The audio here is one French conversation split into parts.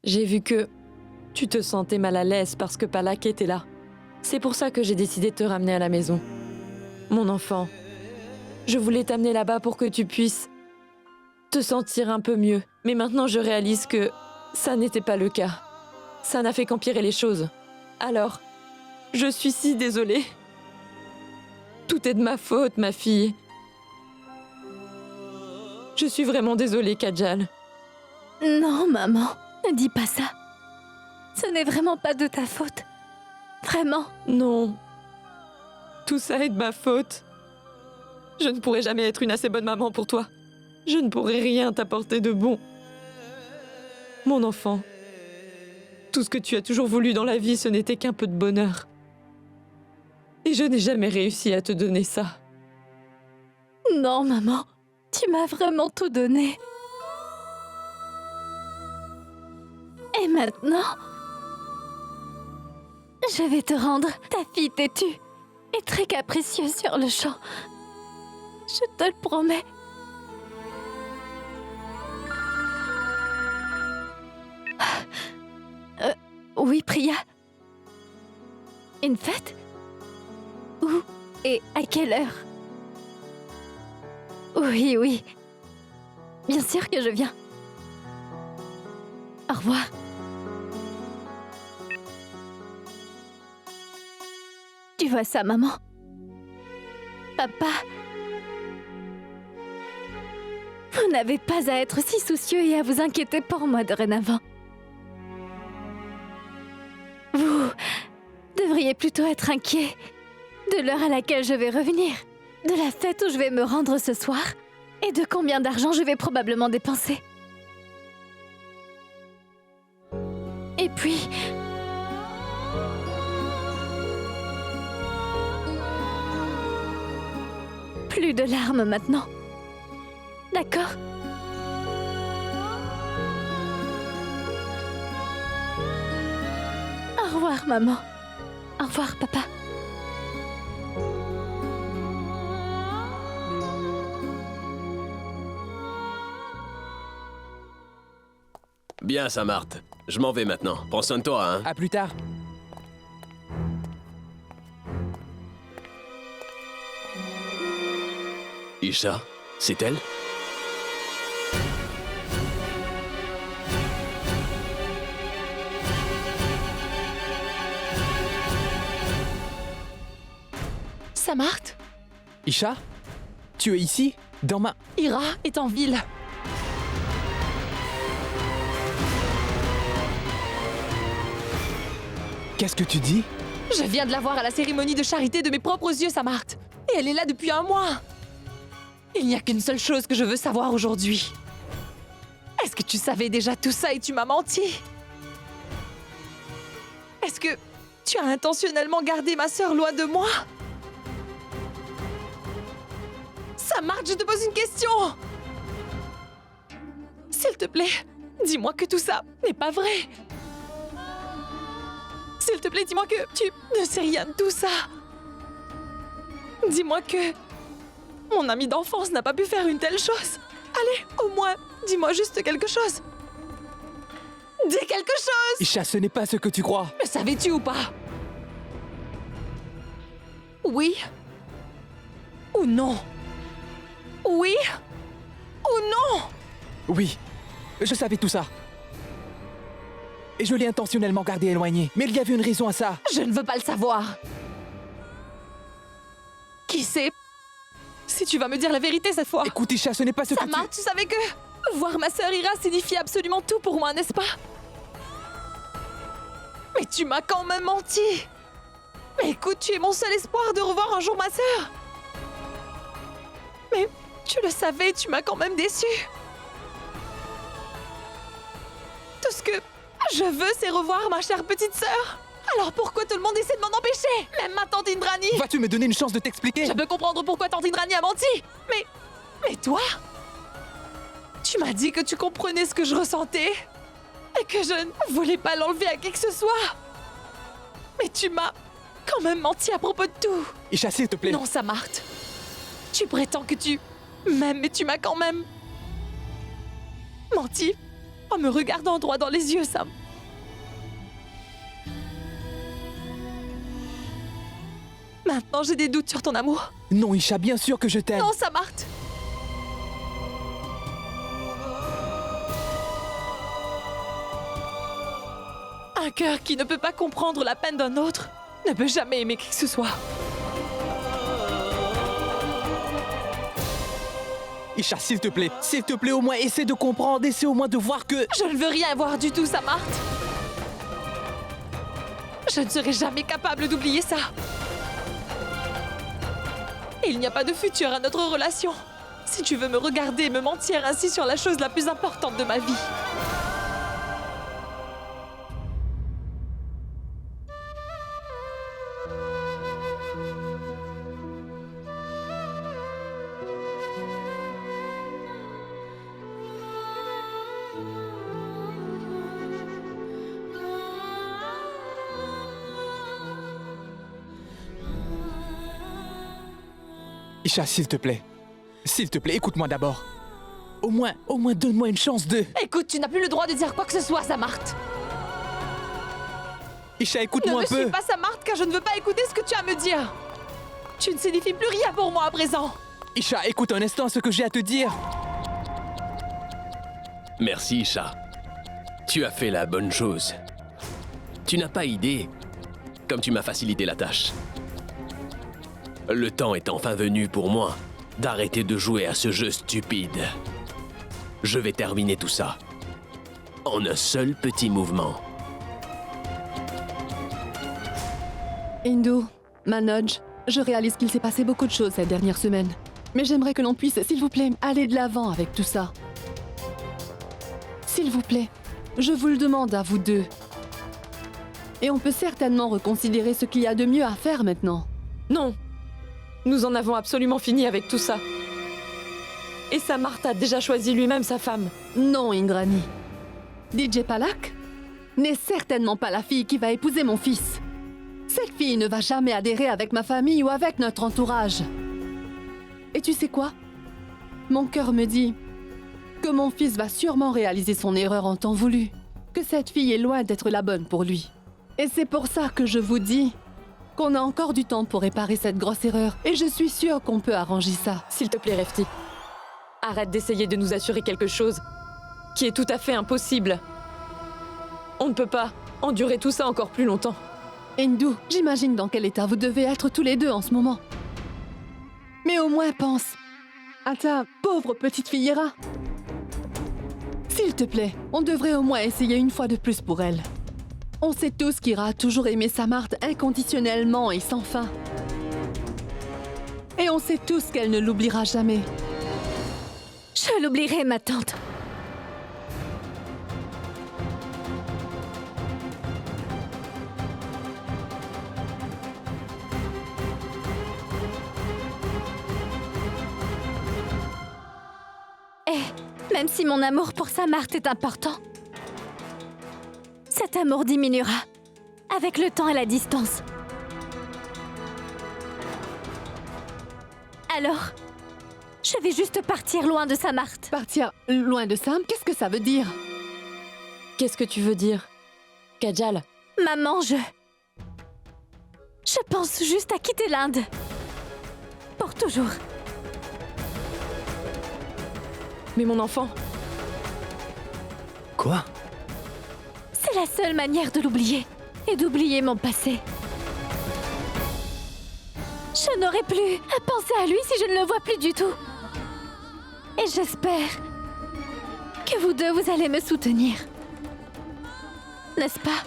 J'ai vu que tu te sentais mal à l'aise parce que Palak était là. C'est pour ça que j'ai décidé de te ramener à la maison. Mon enfant, je voulais t'amener là-bas pour que tu puisses te sentir un peu mieux. Mais maintenant, je réalise que ça n'était pas le cas. Ça n'a fait qu'empirer les choses. Alors, je suis si désolée. Tout est de ma faute, ma fille. Je suis vraiment désolée, Kajal. Non, maman, ne dis pas ça. Ce n'est vraiment pas de ta faute. Vraiment. Non. Tout ça est de ma faute. Je ne pourrai jamais être une assez bonne maman pour toi. Je ne pourrai rien t'apporter de bon. Mon enfant, tout ce que tu as toujours voulu dans la vie, ce n'était qu'un peu de bonheur. Et je n'ai jamais réussi à te donner ça. Non, maman, tu m'as vraiment tout donné. Et maintenant, je vais te rendre ta fille têtue et très capricieuse sur le champ. Je te le promets. Oui, Priya. Une fête? Où et à quelle heure? Oui, oui. Bien sûr que je viens. Au revoir. Tu vois ça, maman? Papa, vous n'avez pas à être si soucieux et à vous inquiéter pour moi dorénavant. Vous devriez plutôt être inquiet de l'heure à laquelle je vais revenir, de la fête où je vais me rendre ce soir et de combien d'argent je vais probablement dépenser. Et puis... plus de larmes maintenant. D'accord? Au revoir, maman. Au revoir, papa. Bien, Samart. Je m'en vais maintenant. Prends soin de toi, hein. À plus tard. Isha, c'est elle? Samart, Isha? Tu es ici? Dans ma... Ira est en ville. Qu'est-ce que tu dis? Je viens de la voir à la cérémonie de charité de mes propres yeux, Samart. Et elle est là depuis un mois. Il n'y a qu'une seule chose que je veux savoir aujourd'hui. Est-ce que tu savais déjà tout ça et tu m'as menti? Est-ce que tu as intentionnellement gardé ma sœur loin de moi? Samart, je te pose une question! S'il te plaît, dis-moi que tout ça n'est pas vrai. S'il te plaît, dis-moi que tu ne sais rien de tout ça. Dis-moi que mon ami d'enfance n'a pas pu faire une telle chose. Allez, au moins, dis-moi juste quelque chose. Dis quelque chose! Isha, ce n'est pas ce que tu crois. Le savais-tu ou pas? Oui ou non? Oui ou non? Oui, je savais tout ça. Et je l'ai intentionnellement gardé éloigné. Mais il y avait une raison à ça. Je ne veux pas le savoir. Qui sait? Si tu vas me dire la vérité cette fois. Écoute, Isha, ce n'est pas ce que Samart, tu savais que voir ma sœur Ira signifie absolument tout pour moi, n'est-ce pas? Mais tu m'as quand même menti. Mais écoute, tu es mon seul espoir de revoir un jour ma sœur. Mais tu le savais, tu m'as quand même déçu. Tout ce que je veux, c'est revoir ma chère petite sœur. Alors pourquoi tout le monde essaie de m'en empêcher? Même ma tante Indrani. Vas-tu me donner une chance de t'expliquer? Je peux comprendre pourquoi tante Indrani a menti. Mais toi? Tu m'as dit que tu comprenais ce que je ressentais et que je ne voulais pas l'enlever à qui que ce soit. Mais tu m'as quand même menti à propos de tout. Isha, s'il te plaît. Non, Samart. Tu prétends que tu m'aimes, mais tu m'as quand même menti en me regardant droit dans les yeux, Sam. Maintenant, j'ai des doutes sur ton amour. Non, Isha, bien sûr que je t'aime. Non, Samarth. Un cœur qui ne peut pas comprendre la peine d'un autre ne peut jamais aimer qui que ce soit. Isha, s'il te plaît, au moins, essaie de comprendre, essaie au moins de voir que... Je ne veux rien voir du tout, Samarth. Je ne serai jamais capable d'oublier ça. Il n'y a pas de futur à notre relation. Si tu veux me regarder et me mentir ainsi sur la chose la plus importante de ma vie. Isha, s'il te plaît, écoute-moi d'abord. Au moins, donne-moi une chance de... Écoute, tu n'as plus le droit de dire quoi que ce soit, Samarth. Isha, Ne écoute-moi me un peu. suis pas Samarth car je ne veux pas écouter ce que tu as à me dire. Tu ne signifies plus rien pour moi à présent. Isha, écoute un instant ce que j'ai à te dire. Merci, Isha. Tu as fait la bonne chose. Tu n'as pas idée comme tu m'as facilité la tâche. Le temps est enfin venu pour moi d'arrêter de jouer à ce jeu stupide. Je vais terminer tout ça en un seul petit mouvement. Hindu, Manoj, je réalise qu'il s'est passé beaucoup de choses cette dernière semaine. Mais j'aimerais que l'on puisse, s'il vous plaît, aller de l'avant avec tout ça. S'il vous plaît, je vous le demande à vous deux. Et on peut certainement reconsidérer ce qu'il y a de mieux à faire maintenant. Non. Nous en avons absolument fini avec tout ça. Et Samarth a déjà choisi lui-même sa femme. Non, Indrani. DJ Palak n'est certainement pas la fille qui va épouser mon fils. Cette fille ne va jamais adhérer avec ma famille ou avec notre entourage. Et tu sais quoi? Mon cœur me dit que mon fils va sûrement réaliser son erreur en temps voulu, que cette fille est loin d'être la bonne pour lui. Et c'est pour ça que je vous dis qu'on a encore du temps pour réparer cette grosse erreur, et je suis sûre qu'on peut arranger ça. S'il te plaît, Refti. Arrête d'essayer de nous assurer quelque chose qui est tout à fait impossible. On ne peut pas endurer tout ça encore plus longtemps. Hindu, j'imagine dans quel état vous devez être tous les deux en ce moment. Mais au moins pense à ta pauvre petite fille Ira. S'il te plaît, on devrait au moins essayer une fois de plus pour elle. On sait tous qu'Ira a toujours aimé Samarth inconditionnellement et sans fin. Et on sait tous qu'elle ne l'oubliera jamais. Je l'oublierai, ma tante. Et même si mon amour pour Samarth est important, cet amour diminuera avec le temps et la distance. Alors, je vais juste partir loin de Samarth. Partir loin de Sam, qu'est-ce que ça veut dire? Qu'est-ce que tu veux dire, Kajal? Maman, je pense juste à quitter l'Inde. Pour toujours. Mais mon enfant, Quoi? C'est la seule manière de l'oublier et d'oublier mon passé. Je n'aurai plus à penser à lui si je ne le vois plus du tout. Et j'espère que vous deux, vous allez me soutenir. N'est-ce pas?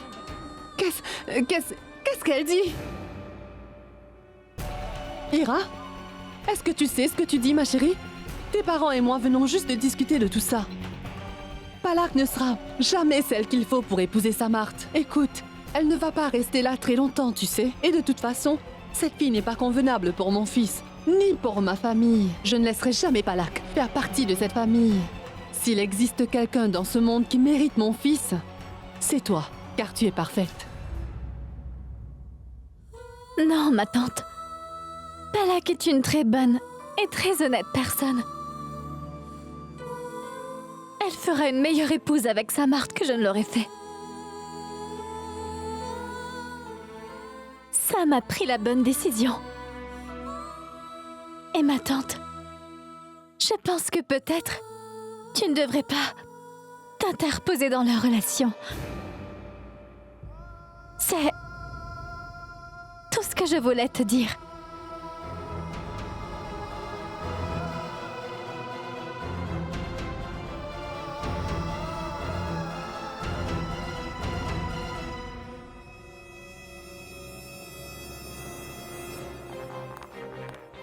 Qu'est-ce qu'elle dit? Ira? Est-ce que tu sais ce que tu dis, ma chérie? Tes parents et moi venons juste de discuter de tout ça. Palak ne sera jamais celle qu'il faut pour épouser Samarth. Écoute, elle ne va pas rester là très longtemps, tu sais. Et de toute façon, cette fille n'est pas convenable pour mon fils, ni pour ma famille. Je ne laisserai jamais Palak faire partie de cette famille. S'il existe quelqu'un dans ce monde qui mérite mon fils, c'est toi, car tu es parfaite. Non, ma tante. Palak est une très bonne et très honnête personne. Elle fera une meilleure épouse avec Samarth que je ne l'aurais fait. Sam a pris la bonne décision. Et ma tante, je pense que peut-être tu ne devrais pas t'interposer dans leur relation. C'est tout ce que je voulais te dire.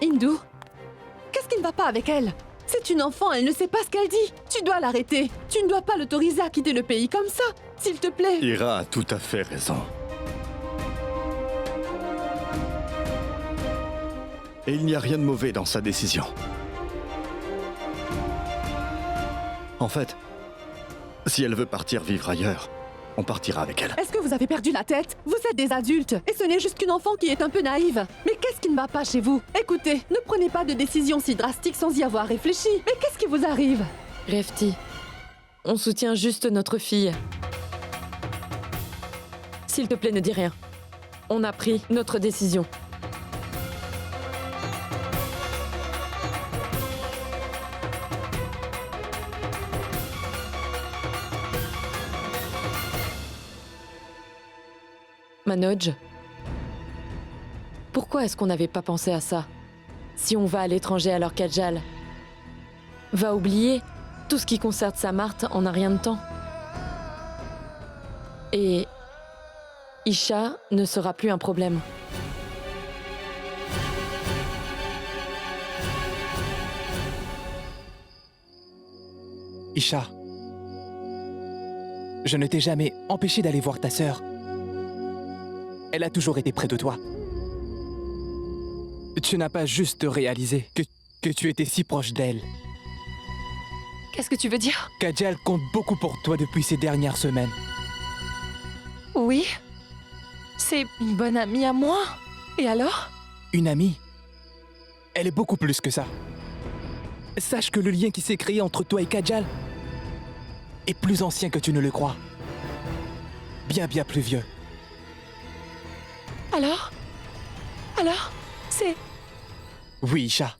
Hindu, qu'est-ce qui ne va pas avec elle? C'est une enfant, elle ne sait pas ce qu'elle dit. Tu dois l'arrêter. Tu ne dois pas l'autoriser à quitter le pays comme ça, s'il te plaît. Ira a tout à fait raison. Et il n'y a rien de mauvais dans sa décision. En fait, si elle veut partir vivre ailleurs, on partira avec elle. Est-ce que vous avez perdu la tête? Vous êtes des adultes, et ce n'est juste qu'une enfant qui est un peu naïve. Mais qu'est-ce qui ne va pas chez vous? Écoutez, ne prenez pas de décision si drastique sans y avoir réfléchi. Mais qu'est-ce qui vous arrive? Refti, on soutient juste notre fille. S'il te plaît, ne dis rien. On a pris notre décision. Manoj, pourquoi est-ce qu'on n'avait pas pensé à ça? Si on va à l'étranger alors Kajal va oublier tout ce qui concerne Samarth en un rien de temps. Et Isha ne sera plus un problème. Isha, je ne t'ai jamais empêché d'aller voir ta sœur. Elle a toujours été près de toi. Tu n'as pas juste réalisé que tu étais si proche d'elle. Qu'est-ce que tu veux dire? Kajal compte beaucoup pour toi depuis ces dernières semaines. Oui, c'est une bonne amie à moi. Et alors? Une amie? Elle est beaucoup plus que ça. Sache que le lien qui s'est créé entre toi et Kajal est plus ancien que tu ne le crois. Bien plus vieux. Alors, c'est... Oui, Isha.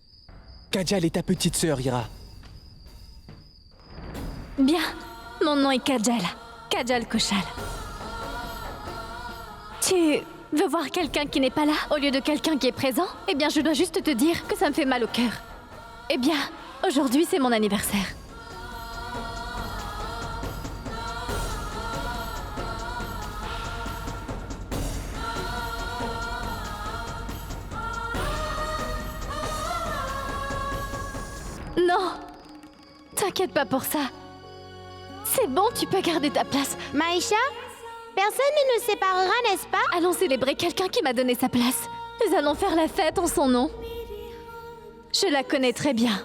Kajal est ta petite sœur, Ira. Bien, mon nom est Kajal. Kajal Koshal. Tu veux voir quelqu'un qui n'est pas là au lieu de quelqu'un qui est présent? Eh bien, je dois juste te dire que ça me fait mal au cœur. Eh bien, aujourd'hui, c'est mon anniversaire. Non, t'inquiète pas pour ça. C'est bon, tu peux garder ta place. Maïcha, personne ne nous séparera, n'est-ce pas? Allons célébrer quelqu'un qui m'a donné sa place. Nous allons faire la fête en son nom. Je la connais très bien.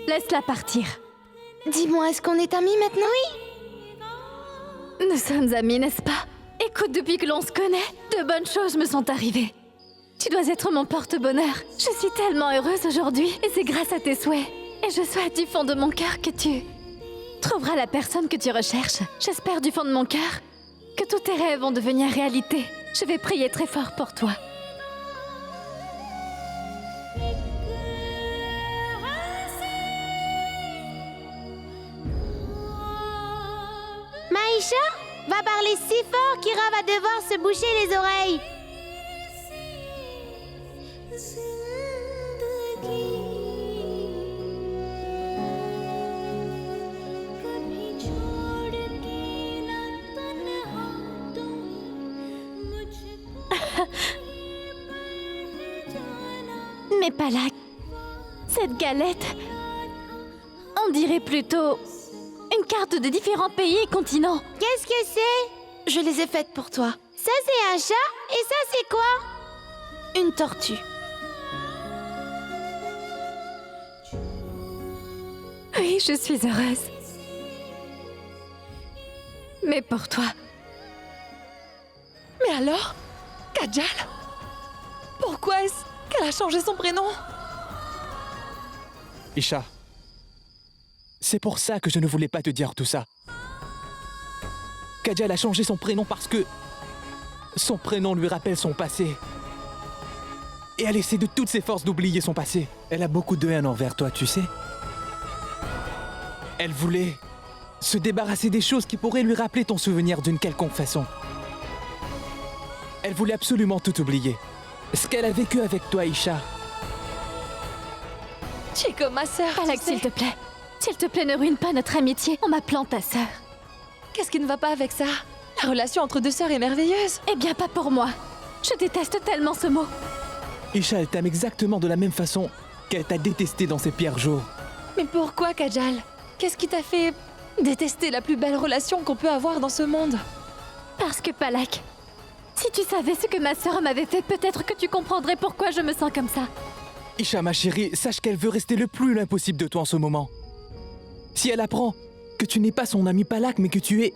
Laisse-la partir. Dis-moi, est-ce qu'on est amis maintenant? Oui. Nous sommes amis, n'est-ce pas? Écoute, depuis que l'on se connaît, de bonnes choses me sont arrivées. Tu dois être mon porte-bonheur. Je suis tellement heureuse aujourd'hui, et c'est grâce à tes souhaits. Et je souhaite du fond de mon cœur que tu trouveras la personne que tu recherches. J'espère du fond de mon cœur que tous tes rêves vont devenir réalité. Je vais prier très fort pour toi. Maïcha va parler si fort qu'Ira va devoir se boucher les oreilles. Mais Palak, cette galette, on dirait plutôt une carte de différents pays et continents. Qu'est-ce que c'est? Je les ai faites pour toi. Ça, c'est un chat? Et ça, c'est quoi? Une tortue. Oui, je suis heureuse. Mais pour toi... Mais alors, Kajal? Pourquoi est-ce qu'elle a changé son prénom? Isha, C'est pour ça que je ne voulais pas te dire tout ça. Kajal a changé son prénom parce que son prénom lui rappelle son passé. Et elle essaie de toutes ses forces d'oublier son passé. Elle a beaucoup de haine envers toi, tu sais. Elle voulait se débarrasser des choses qui pourraient lui rappeler ton souvenir d'une quelconque façon. Elle voulait absolument tout oublier. Ce qu'elle a vécu avec toi, Isha. Tu es comme ma sœur. Palak, tu sais. s'il te plaît, ne ruine pas notre amitié en m'appelant ta sœur. Qu'est-ce qui ne va pas avec ça? La relation entre deux sœurs est merveilleuse. Eh bien, pas pour moi. Je déteste tellement ce mot. Isha, elle t'aime exactement de la même façon qu'elle t'a détesté dans ses pires jours. Mais pourquoi, Kajal? Qu'est-ce qui t'a fait détester la plus belle relation qu'on peut avoir dans ce monde? Parce que Palak, si tu savais ce que ma sœur m'avait fait, peut-être que tu comprendrais pourquoi je me sens comme ça. Isha, ma chérie, sache qu'elle veut rester le plus loin possible de toi en ce moment. Si elle apprend que tu n'es pas son ami Palak, mais que tu es...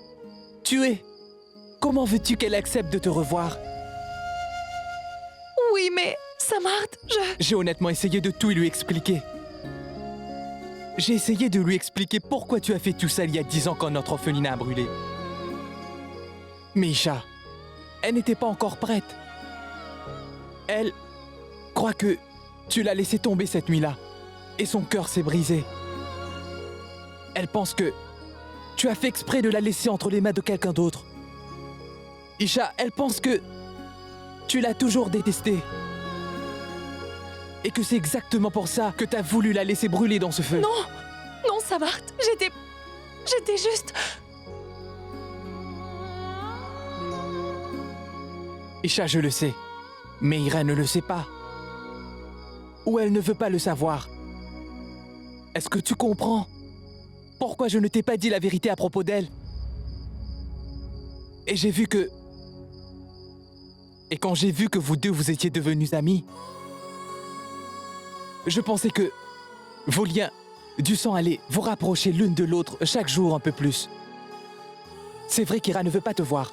Comment veux-tu qu'elle accepte de te revoir? Oui, mais Samart, J'ai honnêtement essayé de tout lui expliquer. J'ai essayé de lui expliquer pourquoi tu as fait tout ça il y a 10 ans quand notre orphelinat a brûlé. Mais Isha, elle n'était pas encore prête. Elle croit que tu l'as laissé tomber cette nuit-là et son cœur s'est brisé. Elle pense que tu as fait exprès de la laisser entre les mains de quelqu'un d'autre. Isha, elle pense que tu l'as toujours détestée. Et que c'est exactement pour ça que t'as voulu la laisser brûler dans ce feu. Non, Samart, j'étais juste... Isha, je le sais. Mais Ira ne le sait pas. Ou elle ne veut pas le savoir. Est-ce que tu comprends pourquoi je ne t'ai pas dit la vérité à propos d'elle? Et j'ai vu que... Et quand j'ai vu que vous deux vous étiez devenus amis, je pensais que vos liens du sang allaient vous rapprocher l'une de l'autre chaque jour un peu plus. C'est vrai qu'Ira ne veut pas te voir.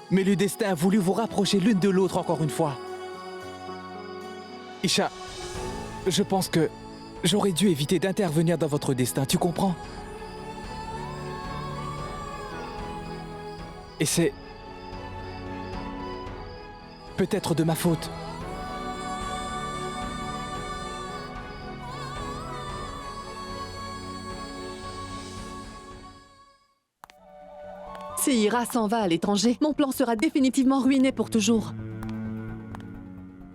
Mais le destin a voulu vous rapprocher l'une de l'autre encore une fois. Isha, je pense que j'aurais dû éviter d'intervenir dans votre destin, tu comprends? Et c'est... peut-être de ma faute. Si Ira s'en va à l'étranger, mon plan sera définitivement ruiné pour toujours.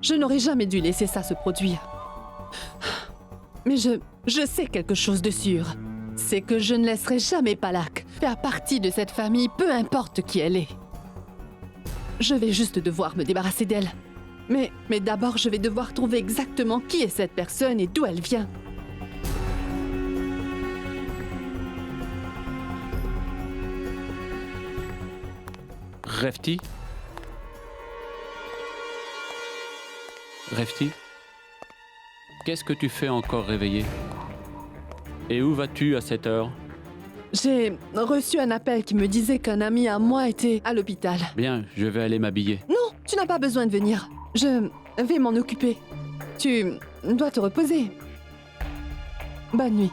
Je n'aurais jamais dû laisser ça se produire. Mais je sais quelque chose de sûr. C'est que je ne laisserai jamais Palak faire partie de cette famille, peu importe qui elle est. Je vais juste devoir me débarrasser d'elle. Mais d'abord, je vais devoir trouver exactement qui est cette personne et d'où elle vient. Refti? Refti? Qu'est-ce que tu fais encore réveillé? Et où vas-tu à cette heure? J'ai reçu un appel qui me disait qu'un ami à moi était à l'hôpital. Bien, je vais aller m'habiller. Non, tu n'as pas besoin de venir. Je vais m'en occuper. Tu dois te reposer. Bonne nuit.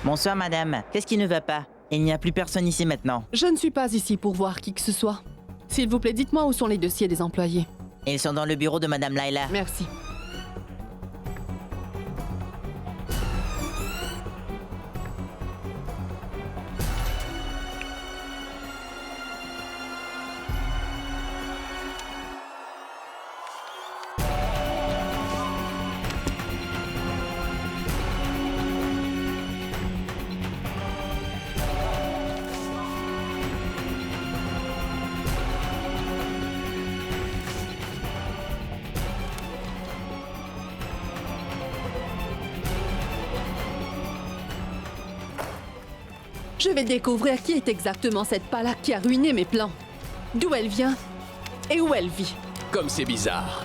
Bonsoir madame, qu'est-ce qui ne va pas? Il n'y a plus personne ici maintenant. Je ne suis pas ici pour voir qui que ce soit. S'il vous plaît, dites-moi où sont les dossiers des employés. Ils sont dans le bureau de madame Laila. Merci. Je vais découvrir qui est exactement cette Palak qui a ruiné mes plans. D'où elle vient et où elle vit. Comme c'est bizarre.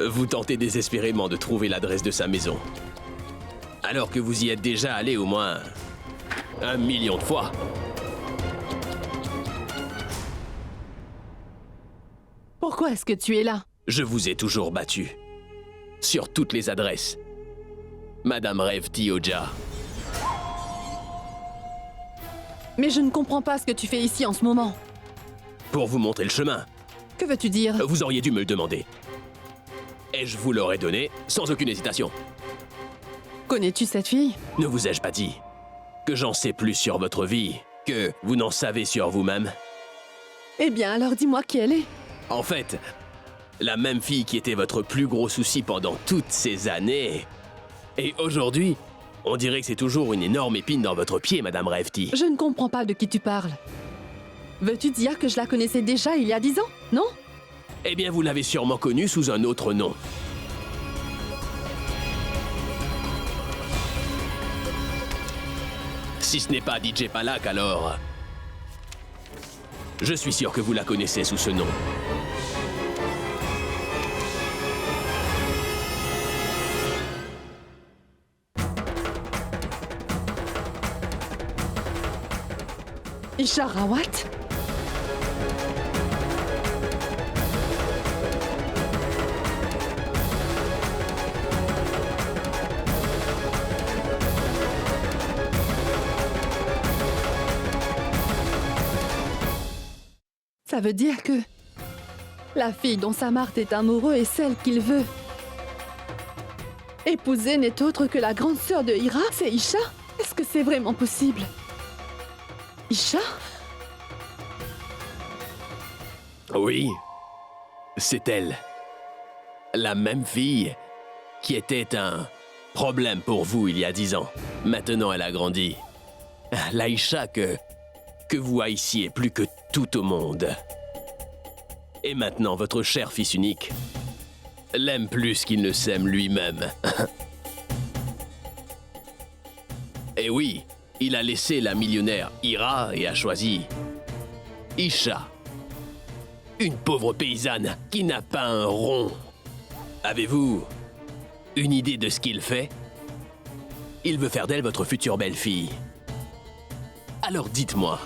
Vous tentez désespérément de trouver l'adresse de sa maison. Alors que vous y êtes déjà allé au moins 1 million de fois. Pourquoi est-ce que tu es là? Je vous ai toujours battu. Sur toutes les adresses. Madame Revti Oja. Mais je ne comprends pas ce que tu fais ici en ce moment. Pour vous montrer le chemin. Que veux-tu dire? Vous auriez dû me le demander. Et je vous l'aurais donné sans aucune hésitation. Connais-tu cette fille? Ne vous ai-je pas dit que j'en sais plus sur votre vie que vous n'en savez sur vous-même? Eh bien, alors dis-moi qui elle est. En fait, la même fille qui était votre plus gros souci pendant toutes ces années. Et aujourd'hui, on dirait que c'est toujours une énorme épine dans votre pied, Madame Revti. Je ne comprends pas de qui tu parles. Veux-tu dire que je la connaissais déjà il y a 10 ans, non? Eh bien, vous l'avez sûrement connue sous un autre nom. Si ce n'est pas DJ Palak, alors... Je suis sûr que vous la connaissez sous ce nom. Isha Rawat? Ça veut dire que la fille dont Samart est amoureux est celle qu'il veut épouser n'est autre que la grande sœur de Hira, c'est Isha? Est-ce que c'est vraiment possible? Isha? Oui, c'est elle. La même fille qui était un problème pour vous il y a 10 ans. Maintenant, elle a grandi. L'Aïcha que vous haïssiez plus que tout au monde. Et maintenant, votre cher fils unique l'aime plus qu'il ne s'aime lui-même. Et oui, il a laissé la millionnaire Hira et a choisi Isha. Une pauvre paysanne qui n'a pas un rond. Avez-vous une idée de ce qu'il fait? Il veut faire d'elle votre future belle-fille. Alors dites-moi,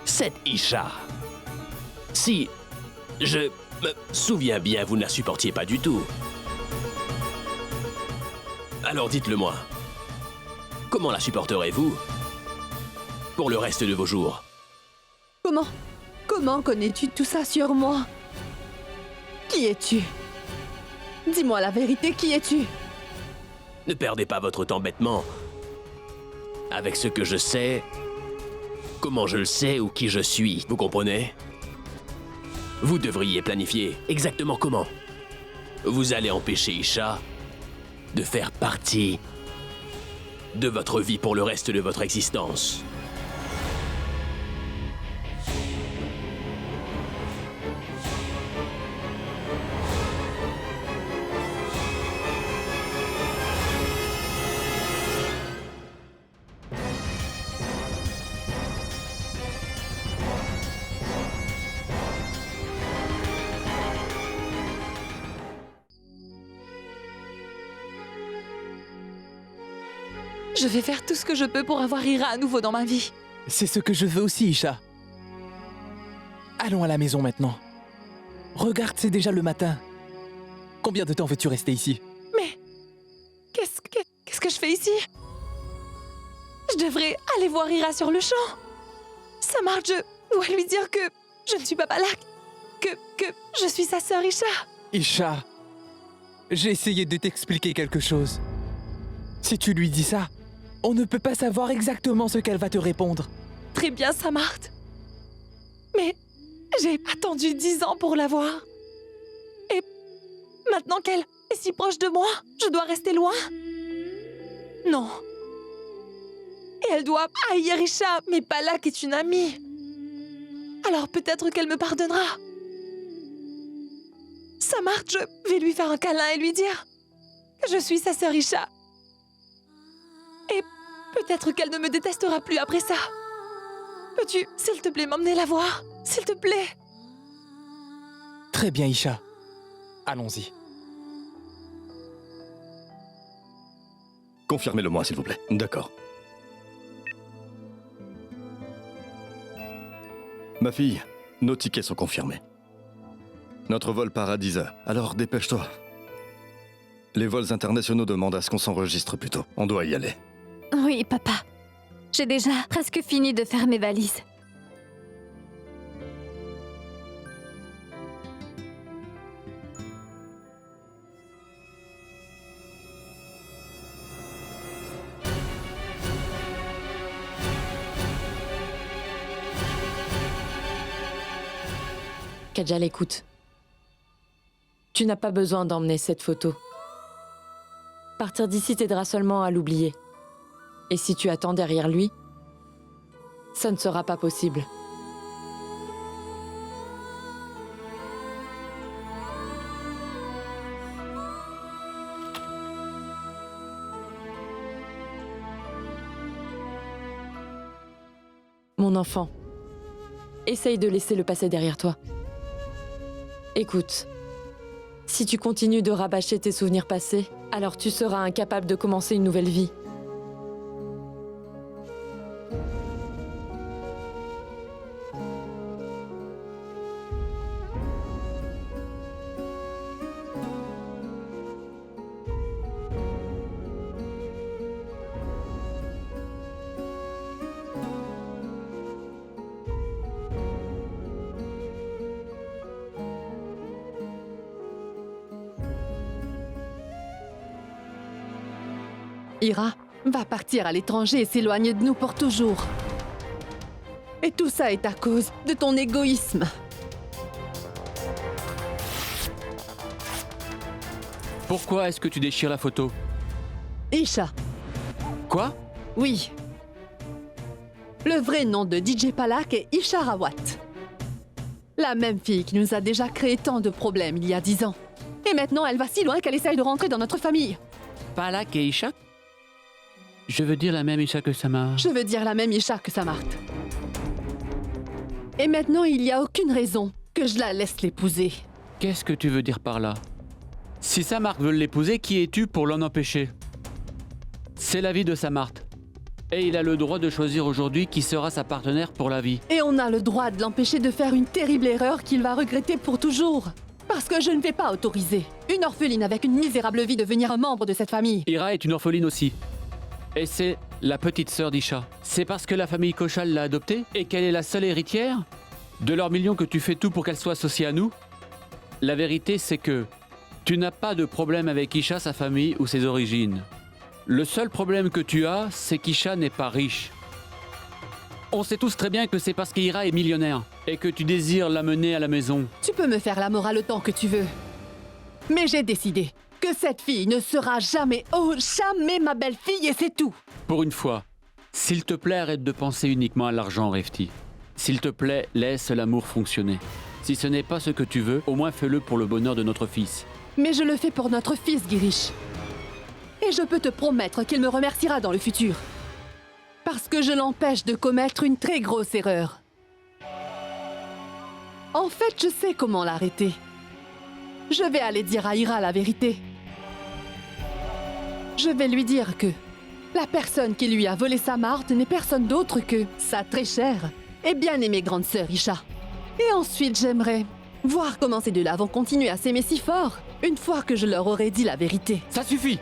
cette Isha, si je me souviens bien, vous ne la supportiez pas du tout. Alors dites-le-moi, comment la supporterez-vous pour le reste de vos jours? Comment connais-tu tout ça sur moi? Qui es-tu? Dis-moi la vérité, qui es-tu? Ne perdez pas votre temps bêtement avec ce que je sais, comment je le sais ou qui je suis, vous comprenez? Vous devriez planifier exactement comment vous allez empêcher Isha de faire partie de votre vie pour le reste de votre existence. Je vais faire tout ce que je peux pour avoir Hira à nouveau dans ma vie. C'est ce que je veux aussi, Isha. Allons à la maison maintenant. Regarde, c'est déjà le matin. Combien de temps veux-tu rester ici? Mais qu'est-ce que je fais ici? Je devrais aller voir Hira sur le champ. Samart, je dois lui dire que je ne suis pas Palak, que je suis sa sœur Isha. Isha, j'ai essayé de t'expliquer quelque chose. Si tu lui dis ça, on ne peut pas savoir exactement ce qu'elle va te répondre. Très bien, Samart. Mais j'ai attendu 10 ans pour la voir. Et maintenant qu'elle est si proche de moi, je dois rester loin? Non. Et elle doit haïr Isha, mais Palak est une amie. Alors peut-être qu'elle me pardonnera. Samart, je vais lui faire un câlin et lui dire que je suis sa sœur Isha. Et peut-être qu'elle ne me détestera plus après ça. Peux-tu, s'il te plaît, m'emmener la voir? S'il te plaît. Très bien, Isha. Allons-y. Confirmez-le-moi, s'il vous plaît. D'accord. Ma fille, nos tickets sont confirmés. Notre vol part à 10 heures, alors dépêche-toi. Les vols internationaux demandent à ce qu'on s'enregistre plus tôt. On doit y aller. Oui, papa. J'ai déjà presque fini de faire mes valises. Kajal, écoute. Tu n'as pas besoin d'emmener cette photo. Partir d'ici t'aidera seulement à l'oublier. Et si tu attends derrière lui, ça ne sera pas possible. Mon enfant, essaye de laisser le passé derrière toi. Écoute, si tu continues de rabâcher tes souvenirs passés, alors tu seras incapable de commencer une nouvelle vie. Ira va partir à l'étranger et s'éloigner de nous pour toujours. Et tout ça est à cause de ton égoïsme. Pourquoi est-ce que tu déchires la photo? Isha, Quoi? oui. Le vrai nom de DJ Palak est Isha Rawat. La même fille qui nous a déjà créé tant de problèmes il y a 10 ans. Et maintenant, elle va si loin qu'elle essaye de rentrer dans notre famille. Palak et Isha? Je veux dire la même Isha que Samar. Je veux dire la même Isha que Samart. Et maintenant, il n'y a aucune raison que je la laisse l'épouser. Qu'est-ce que tu veux dire par là? Si Samart veut l'épouser, qui es-tu pour l'en empêcher? C'est la vie de Samart. Et il a le droit de choisir aujourd'hui qui sera sa partenaire pour la vie. Et on a le droit de l'empêcher de faire une terrible erreur qu'il va regretter pour toujours. Parce que je ne vais pas autoriser une orpheline avec une misérable vie devenir un membre de cette famille. Ira est une orpheline aussi. Et c'est la petite sœur d'Isha. C'est parce que la famille Kochal l'a adoptée et qu'elle est la seule héritière de leurs millions que tu fais tout pour qu'elle soit associée à nous? La vérité, c'est que tu n'as pas de problème avec Isha, sa famille ou ses origines. Le seul problème que tu as, c'est qu'Isha n'est pas riche. On sait tous très bien que c'est parce qu'Ira est millionnaire et que tu désires l'amener à la maison. Tu peux me faire la morale autant que tu veux. Mais j'ai décidé que cette fille ne sera jamais, oh jamais ma belle-fille et c'est tout. Pour une fois, s'il te plaît, arrête de penser uniquement à l'argent, Refti. S'il te plaît, laisse l'amour fonctionner. Si ce n'est pas ce que tu veux, au moins fais-le pour le bonheur de notre fils. Mais je le fais pour notre fils, Girish. Et je peux te promettre qu'il me remerciera dans le futur. Parce que je l'empêche de commettre une très grosse erreur. En fait, je sais comment l'arrêter. Je vais aller dire à Ira la vérité. Je vais lui dire que la personne qui lui a volé sa marde n'est personne d'autre que sa très chère et bien-aimée grande sœur Isha. Et ensuite, j'aimerais voir comment ces deux-là vont continuer à s'aimer si fort une fois que je leur aurai dit la vérité. Ça suffit!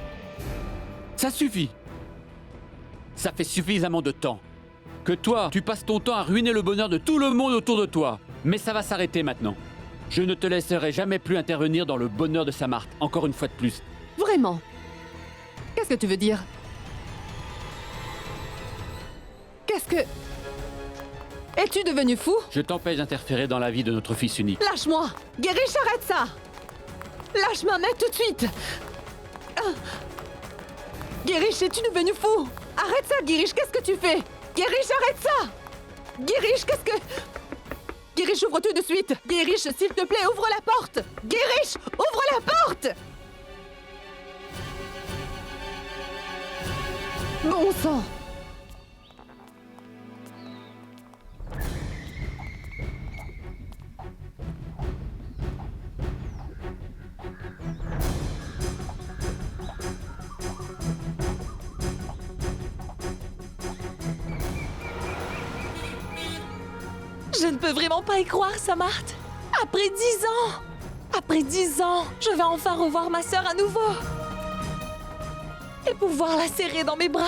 Ça suffit! Ça fait suffisamment de temps que toi, tu passes ton temps à ruiner le bonheur de tout le monde autour de toi. Mais ça va s'arrêter maintenant. Je ne te laisserai jamais plus intervenir dans le bonheur de Samart, encore une fois de plus. Vraiment? Qu'est-ce que tu veux dire? Qu'est-ce que... Es-tu devenu fou? Je t'empêche d'interférer dans la vie de notre fils unique. Lâche-moi! Girish, arrête ça! Lâche ma main tout de suite! Girish, es-tu devenu fou? Arrête ça, Girish, qu'est-ce que tu fais? Girish, arrête ça! Girish, qu'est-ce que... Girish, ouvre tout de suite! Girish, s'il te plaît, ouvre la porte! Girish, ouvre la porte! Bon sang! Je ne peux vraiment pas y croire, Samart. Après 10 ans! Après 10 ans, je vais enfin revoir ma sœur à nouveau. Et pouvoir la serrer dans mes bras.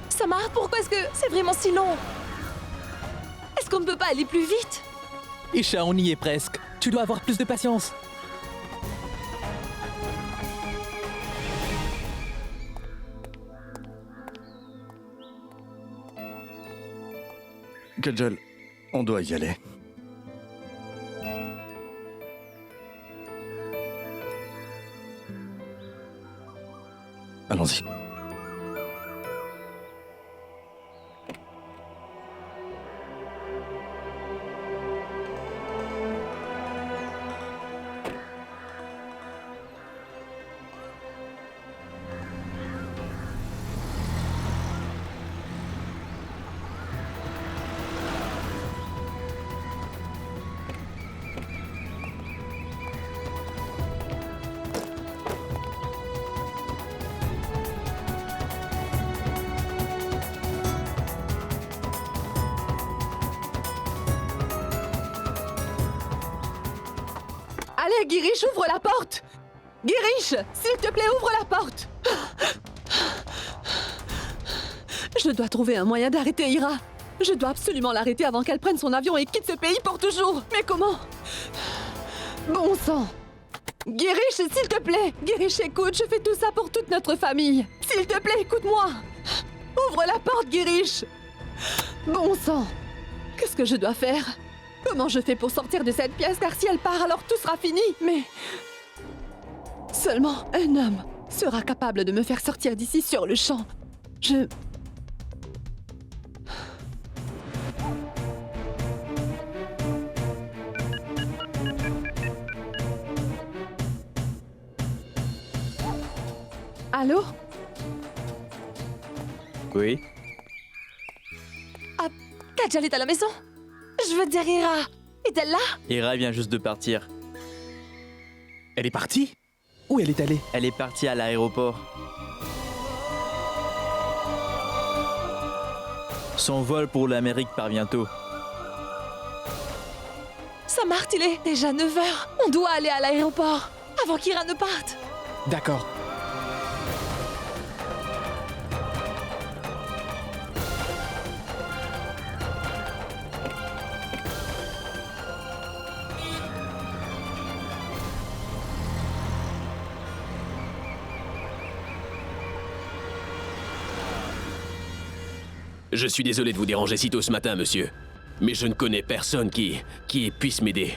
Samar, pourquoi est-ce que c'est vraiment si long? Est-ce qu'on ne peut pas aller plus vite? Isha, on y est presque. Tu dois avoir plus de patience. Kajal, on doit y aller. Allons-y. Allez, Girish, ouvre la porte! Girish, s'il te plaît, ouvre la porte! Je dois trouver un moyen d'arrêter Ira. Je dois absolument l'arrêter avant qu'elle prenne son avion et quitte ce pays pour toujours. Mais comment? Bon sang! Girish, s'il te plaît! Girish, écoute, je fais tout ça pour toute notre famille. S'il te plaît, écoute-moi! Ouvre la porte, Girish! Bon sang! Qu'est-ce que je dois faire? Comment je fais pour sortir de cette pièce? Car si elle part, alors tout sera fini. Mais... seulement un homme sera capable de me faire sortir d'ici sur le champ. Je... Allô? Oui? Ah, Kajal est à la maison? Je veux dire Ira. Est-elle là? Ira vient juste de partir. Elle est partie? Où elle est allée? Elle est partie à l'aéroport. Son vol pour l'Amérique part bientôt. Samart, il est déjà 9 h. On doit aller à l'aéroport avant qu'Ira ne parte. D'accord. Je suis désolé de vous déranger si tôt ce matin, monsieur. Mais je ne connais personne qui puisse m'aider.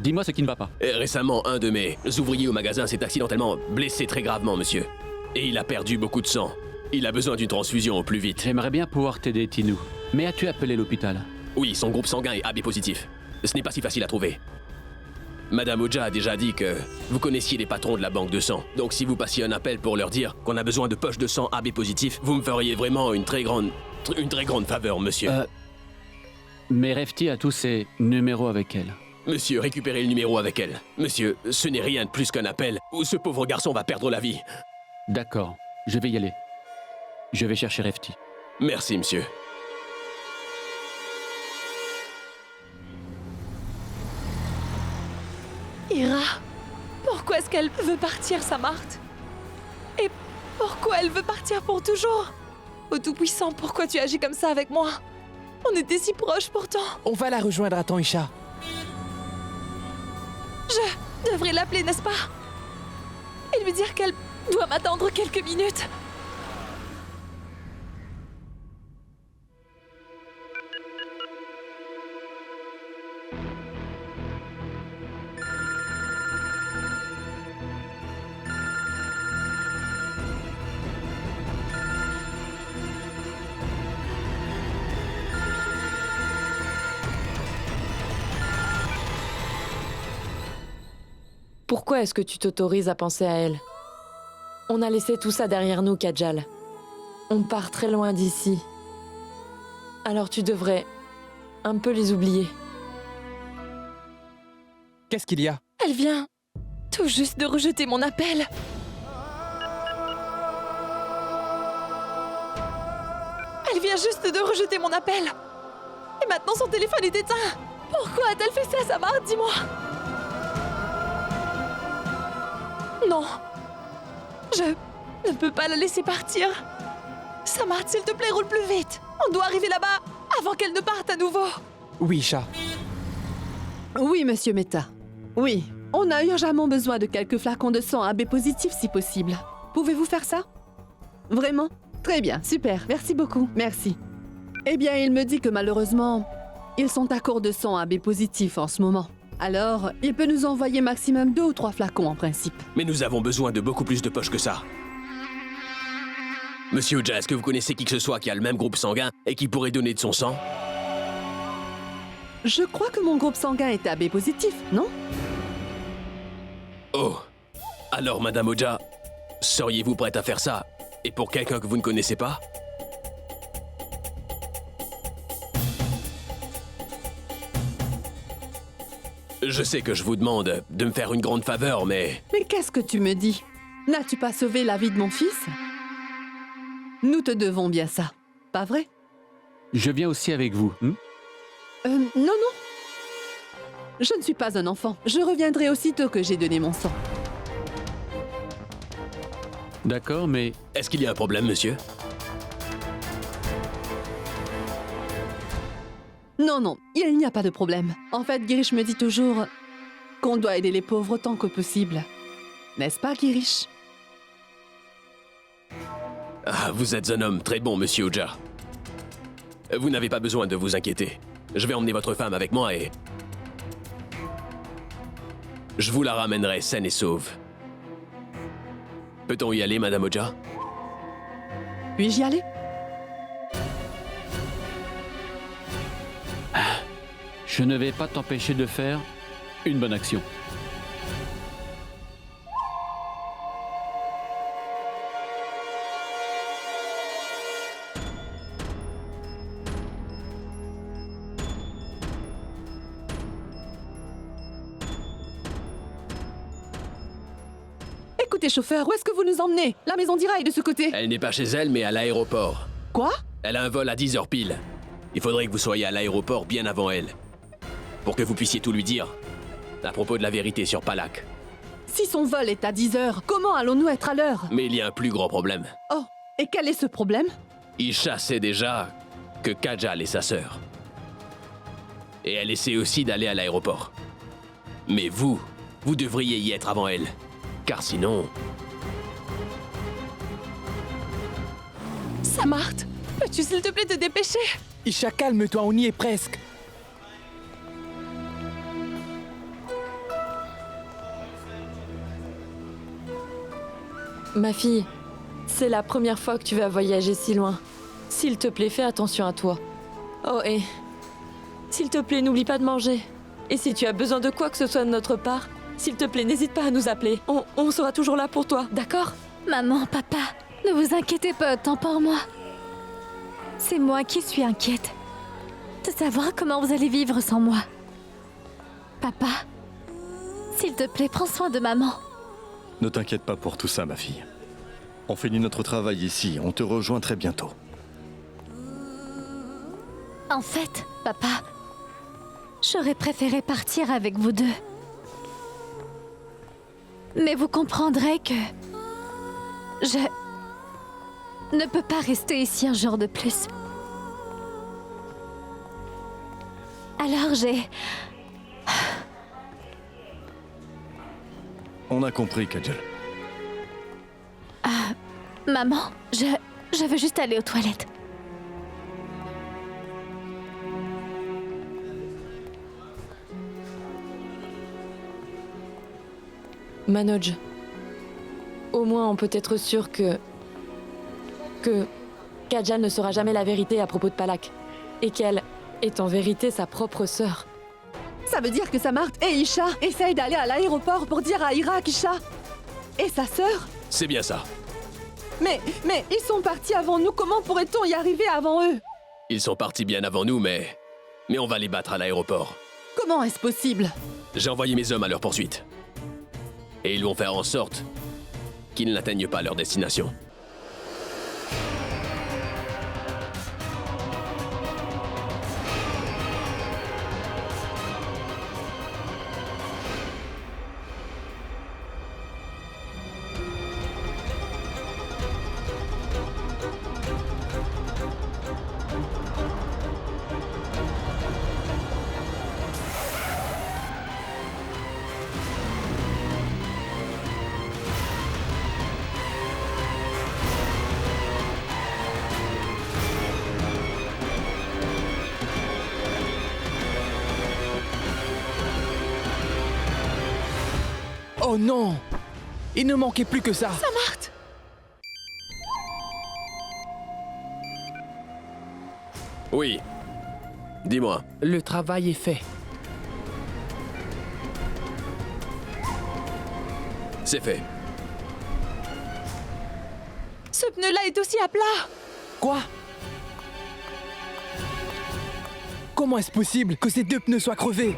Dis-moi ce qui ne va pas. Récemment, un de mes ouvriers au magasin s'est accidentellement blessé très gravement, monsieur. Et il a perdu beaucoup de sang. Il a besoin d'une transfusion au plus vite. J'aimerais bien pouvoir t'aider, Tinou. Mais as-tu appelé l'hôpital? Oui, son groupe sanguin est AB positif. Ce n'est pas si facile à trouver. Madame Oja a déjà dit que vous connaissiez les patrons de la banque de sang. Donc si vous passiez un appel pour leur dire qu'on a besoin de poches de sang AB positif, vous me feriez vraiment une très grande faveur, monsieur. Mais Refti a tous ses numéros avec elle. Monsieur, récupérez le numéro avec elle. Monsieur, ce n'est rien de plus qu'un appel où ce pauvre garçon va perdre la vie. D'accord, je vais y aller. Je vais chercher Refti. Merci, monsieur. Ira, pourquoi est-ce qu'elle veut partir, Samart? Et pourquoi elle veut partir pour toujours? Ô Tout-Puissant, pourquoi tu agis comme ça avec moi? On était si proches pourtant. On va la rejoindre à temps, Isha. Je devrais l'appeler, n'est-ce pas? Et lui dire qu'elle doit m'attendre quelques minutes. Pourquoi est-ce que tu t'autorises à penser à elle? On a laissé tout ça derrière nous, Kajal. On part très loin d'ici. Alors tu devrais un peu les oublier. Qu'est-ce qu'il y a? Elle vient tout juste de rejeter mon appel. Elle vient juste de rejeter mon appel. Et maintenant son téléphone est éteint. Pourquoi a-t-elle fait ça, Samar? Dis-moi. Non. Je ne peux pas la laisser partir. Samar, s'il te plaît, roule plus vite. On doit arriver là-bas avant qu'elle ne parte à nouveau. Oui, Isha. Oui, monsieur Mehta. Oui, on a urgemment besoin de quelques flacons de sang AB positif si possible. Pouvez-vous faire ça? Vraiment? Très bien, super, merci beaucoup, merci. Eh bien, il me dit que malheureusement, ils sont à court de sang AB positif en ce moment. Alors, il peut nous envoyer maximum 2 ou 3 flacons en principe. Mais nous avons besoin de beaucoup plus de poches que ça. Monsieur Oja, est-ce que vous connaissez qui que ce soit qui a le même groupe sanguin et qui pourrait donner de son sang? Je crois que mon groupe sanguin est AB positif, non? Oh. Alors, Madame Oja, seriez-vous prête à faire ça? Et pour quelqu'un que vous ne connaissez pas? Je sais que je vous demande de me faire une grande faveur, mais... Mais qu'est-ce que tu me dis? N'as-tu pas sauvé la vie de mon fils? Nous te devons bien ça, pas vrai? Je viens aussi avec vous. Non, non. Je ne suis pas un enfant. Je reviendrai aussitôt que j'ai donné mon sang. D'accord, mais Est-ce qu'il y a un problème, monsieur? Non, non, il n'y a pas de problème. En fait, Girish me dit toujours qu'on doit aider les pauvres autant que possible. N'est-ce pas, Girish? Ah, vous êtes un homme très bon, monsieur Oja. Vous n'avez pas besoin de vous inquiéter. Je vais emmener votre femme avec moi et... je vous la ramènerai saine et sauve. Peut-on y aller, Madame Oja? Puis-je y aller? je ne vais pas t'empêcher de faire une bonne action. Écoutez, chauffeur, où est-ce que vous nous emmenez? La maison d'Ira est de ce côté. Elle n'est pas chez elle, mais à l'aéroport. Quoi? Elle a un vol à 10h pile. Il faudrait que vous soyez à l'aéroport bien avant elle. Pour que vous puissiez tout lui dire. À propos de la vérité sur Palak. Si son vol est à 10 heures, comment allons-nous être à l'heure? Mais il y a un plus grand problème. Oh, et quel est ce problème? Isha sait déjà que Kajal est sa sœur. Et elle essaie aussi d'aller à l'aéroport. Mais vous devriez y être avant elle. Car sinon... Samart, peux-tu s'il te plaît te dépêcher? Isha, calme-toi, on y est presque. Ma fille, c'est la première fois que tu vas voyager si loin. S'il te plaît, fais attention à toi. Oh, et s'il te plaît, n'oublie pas de manger. Et si tu as besoin de quoi que ce soit de notre part, s'il te plaît, n'hésite pas à nous appeler. On sera toujours là pour toi, d'accord? Maman, papa, ne vous inquiétez pas autant pour moi. C'est moi qui suis inquiète de savoir comment vous allez vivre sans moi. Papa, s'il te plaît, prends soin de maman. Ne t'inquiète pas pour tout ça, ma fille. On finit notre travail ici, on te rejoint très bientôt. En fait, papa, j'aurais préféré partir avec vous deux. Mais vous comprendrez que... je ne peux pas rester ici un jour de plus. Alors j'ai... On a compris, Kajal. Maman, je veux juste aller aux toilettes. Manoj, au moins on peut être sûr que Kajal ne saura jamais la vérité à propos de Palak. Et qu'elle est en vérité sa propre sœur. Ça veut dire que Samart et Isha essayent d'aller à l'aéroport pour dire à Ira qu'Isha est sa sœur? C'est bien ça. Mais ils sont partis avant nous, comment pourrait-on y arriver avant eux? Ils sont partis bien avant nous, mais... Mais on va les battre à l'aéroport. Comment est-ce possible? J'ai envoyé mes hommes à leur poursuite. Et ils vont faire en sorte qu'ils n'atteignent pas leur destination. Oh non! Il ne manquait plus que ça. Samart! Oui. Dis-moi. Le travail est fait. C'est fait. Ce pneu-là est aussi à plat. Quoi? Comment est-ce possible que ces deux pneus soient crevés?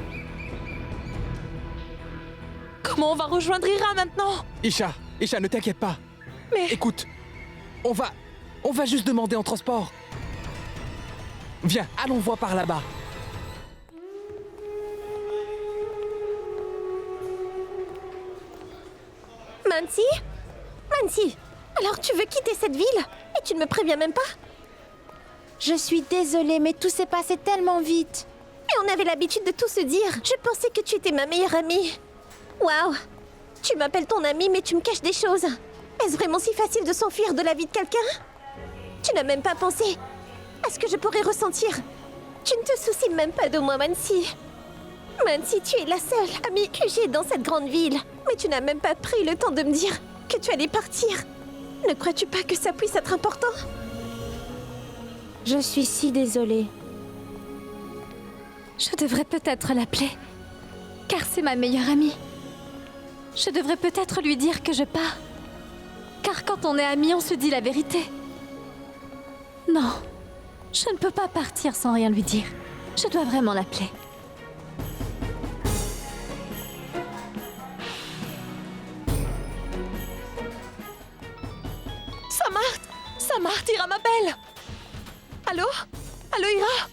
Comment on va rejoindre Ira maintenant? Isha, ne t'inquiète pas. Mais... Écoute, on va juste demander en transport. Viens, allons voir par là-bas. Mansi? Mansi, alors tu veux quitter cette ville? Et tu ne me préviens même pas? Je suis désolée, mais tout s'est passé tellement vite. Mais on avait l'habitude de tout se dire. Je pensais que tu étais ma meilleure amie. Waouh! Tu m'appelles ton amie, mais tu me caches des choses. Est-ce vraiment si facile de s'enfuir de la vie de quelqu'un? Tu n'as même pas pensé à ce que je pourrais ressentir. Tu ne te soucies même pas de moi, Mansi. Mansi, tu es la seule amie que j'ai dans cette grande ville. Mais tu n'as même pas pris le temps de me dire que tu allais partir. Ne crois-tu pas que ça puisse être important? Je suis si désolée. Je devrais peut-être l'appeler, car c'est ma meilleure amie. Je devrais peut-être lui dire que je pars, car quand on est amis, on se dit la vérité. Non, je ne peux pas partir sans rien lui dire. Je dois vraiment l'appeler. Samart, Ira m'appelle. Allô? Allô, Ira?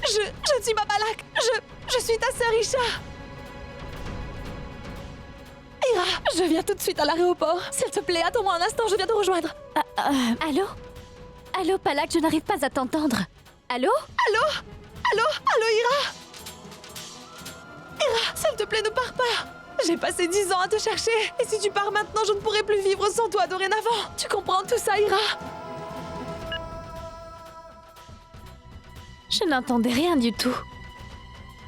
Je suis Babalak. Je suis ta sœur Isha. Ira, je viens tout de suite à l'aéroport. S'il te plaît, attends-moi un instant, je viens te rejoindre. Allô? Allô, Palak, je n'arrive pas à t'entendre. Allô? Allô, Ira? Ira, s'il te plaît, ne pars pas. J'ai passé 10 ans à te chercher. Et si tu pars maintenant, je ne pourrai plus vivre sans toi dorénavant. Tu comprends tout ça, Ira? Je n'entendais rien du tout.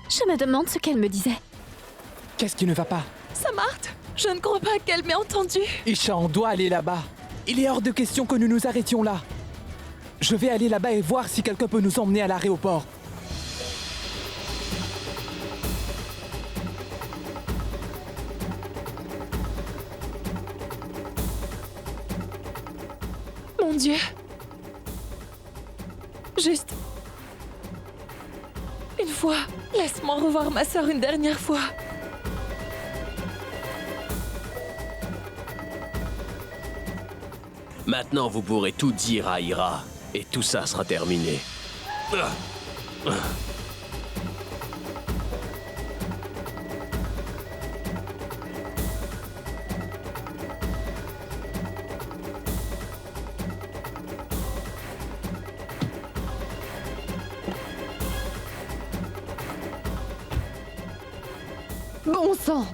Je me demande ce qu'elle me disait. Qu'est-ce qui ne va pas? Samart, je ne crois pas qu'elle m'ait entendu. Isha, on doit aller là-bas. Il est hors de question que nous nous arrêtions là. Je vais aller là-bas et voir si quelqu'un peut nous emmener à l'aéroport. Mon Dieu. Juste... une fois. Laisse-moi revoir ma sœur une dernière fois. Maintenant, vous pourrez tout dire à Ira. Et tout ça sera terminé. Bon sang!